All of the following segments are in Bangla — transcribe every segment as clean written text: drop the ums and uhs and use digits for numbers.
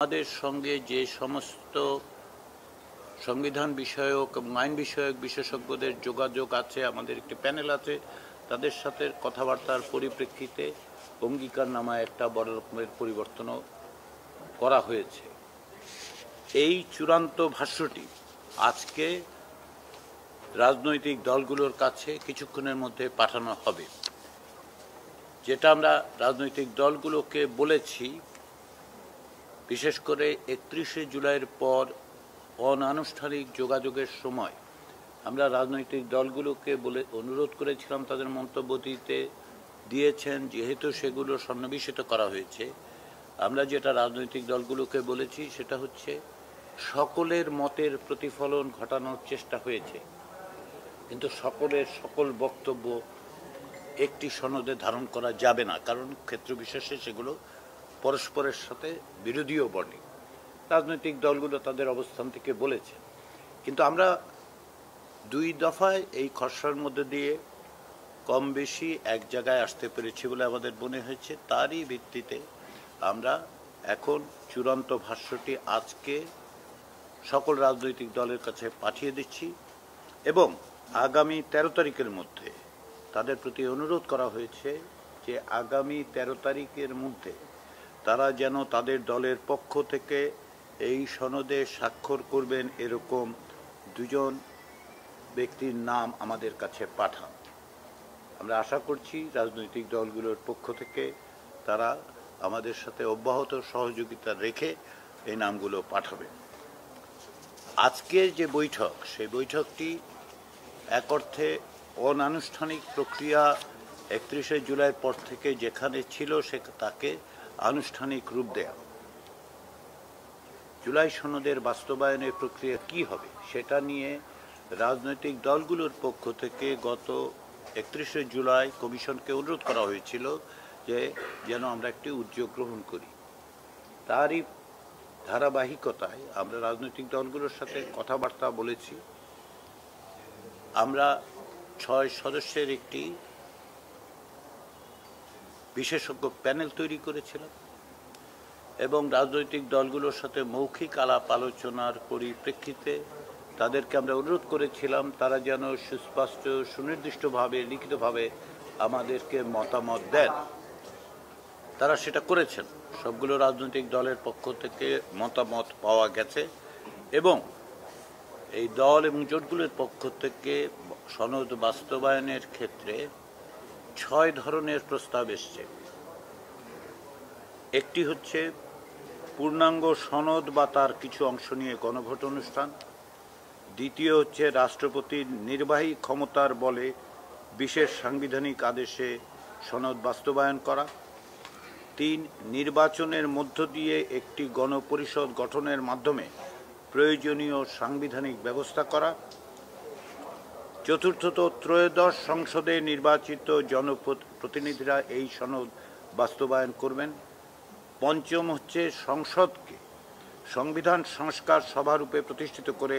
আমাদের সঙ্গে যে সমস্ত সংবিধান বিষয়ক এবং আইন বিষয়ক বিশেষজ্ঞদের যোগাযোগ আছে, আমাদের একটি প্যানেল আছে, তাদের সাথে কথাবার্তার পরিপ্রেক্ষিতে অঙ্গীকারনামায় একটা বড় রকমের পরিবর্তনও করা হয়েছে। এই চূড়ান্ত ভাষ্যটি আজকে রাজনৈতিক দলগুলোর কাছে কিছুক্ষণের মধ্যে পাঠানো হবে। যেটা আমরা রাজনৈতিক দলগুলোকে বলেছি, বিশেষ করে 31শে জুলাইয়ের পর অনানুষ্ঠানিক যোগাযোগের সময় আমরা রাজনৈতিক দলগুলোকে অনুরোধ করেছিলাম, তাদের মন্তব্য দিয়েছেন। যেহেতু সেগুলো সন্নিবেশিত করা হয়েছে, আমরা যেটা রাজনৈতিক দলগুলোকে বলেছি সেটা হচ্ছে সকলের মতের প্রতিফলন ঘটানোর চেষ্টা হয়েছে, কিন্তু সকলের সকল বক্তব্য একটি সনদে ধারণ করা যাবে না, কারণ ক্ষেত্র বিশেষে সেগুলো পরস্পরের সাথে বিরোধীও বটে। রাজনৈতিক দলগুলো তাদের অবস্থান থেকে বলেছে, কিন্তু আমরা দুই দফায় এই খসড়ার মধ্যে দিয়ে কম বেশি এক জায়গায় আসতে পেরেছি বলে আমাদের মনে হয়েছে। তারই ভিত্তিতে আমরা এখন চূড়ান্ত ভাষ্যটি আজকে সকল রাজনৈতিক দলের কাছে পাঠিয়ে দিচ্ছি এবং আগামী 13 তারিখের মধ্যে তাদের প্রতি অনুরোধ করা হয়েছে যে আগামী 13 তারিখের মধ্যে তারা যেন তাদের দলের পক্ষ থেকে এই সনদে স্বাক্ষর করবেন এরকম দুজন ব্যক্তির নাম আমাদের কাছে পাঠান। আমরা আশা করছি রাজনৈতিক দলগুলোর পক্ষ থেকে তারা আমাদের সাথে অব্যাহত সহযোগিতা রেখে এই নামগুলো পাঠাবে। আজকের যে বৈঠক, সেই বৈঠকটি এক অর্থে অনানুষ্ঠানিক প্রক্রিয়া 31শে জুলাইয়ের পর থেকে যেখানে ছিল তাকে আনুষ্ঠানিক রূপ দেয়া। জুলাই সনদের বাস্তবায়নের প্রক্রিয়া কি হবে সেটা নিয়ে রাজনৈতিক দলগুলোর পক্ষ থেকে গত 31শে জুলাই কমিশনকে অনুরোধ করা হয়েছিল যে যেন আমরা একটি উদ্যোগ গ্রহণ করি। তারই ধারাবাহিকতায় আমরা রাজনৈতিক দলগুলোর সাথে কথাবার্তা বলেছি। আমরা 6 সদস্যের একটি বিশেষজ্ঞ প্যানেল তৈরি করেছিলাম এবং রাজনৈতিক দলগুলোর সাথে মৌখিক আলাপ আলোচনার পরিপ্রেক্ষিতে তাদেরকে আমরা অনুরোধ করেছিলাম তারা যেন সুস্পষ্ট সুনির্দিষ্টভাবে লিখিতভাবে আমাদেরকে মতামত দেন। তারা সেটা করেছেন। সবগুলো রাজনৈতিক দলের পক্ষ থেকে মতামত পাওয়া গেছে এবং এই দল এবং জোটগুলোর পক্ষ থেকে সনদ বাস্তবায়নের ক্ষেত্রে 6 ধরনের প্রস্তাব এসছে। একটি হচ্ছে পূর্ণাঙ্গ সনদ বা তার কিছু অংশ নিয়ে গণভোট অনুষ্ঠান। দ্বিতীয় হচ্ছে রাষ্ট্রপতির নির্বাহী ক্ষমতার বলে বিশেষ সাংবিধানিক আদেশে সনদ বাস্তবায়ন করা। 3, নির্বাচনের মধ্য দিয়ে একটি গণপরিষদ গঠনের মাধ্যমে প্রয়োজনীয় সাংবিধানিক ব্যবস্থা করা। চতুর্থত, ত্রয়োদশ সংসদে নির্বাচিত জনপ্রতিনিধিরা এই সনদ বাস্তবায়ন করবেন। পঞ্চম হচ্ছে সংসদকে সংবিধান সংস্কার সভারূপে প্রতিষ্ঠিত করে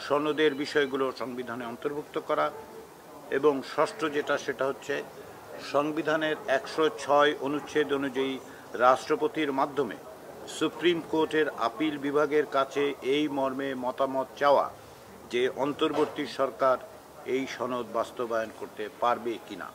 সনদের বিষয়গুলো সংবিধানে অন্তর্ভুক্ত করা। এবং ষষ্ঠ যেটা, সেটা হচ্ছে সংবিধানের 106 অনুচ্ছেদ অনুযায়ী রাষ্ট্রপতির মাধ্যমে সুপ্রিম কোর্টের আপিল বিভাগের কাছে এই মর্মে মতামত চাওয়া যে অন্তর্বর্তী সরকার এই সনদ বাস্তবায়ন করতে পারবে কিনা।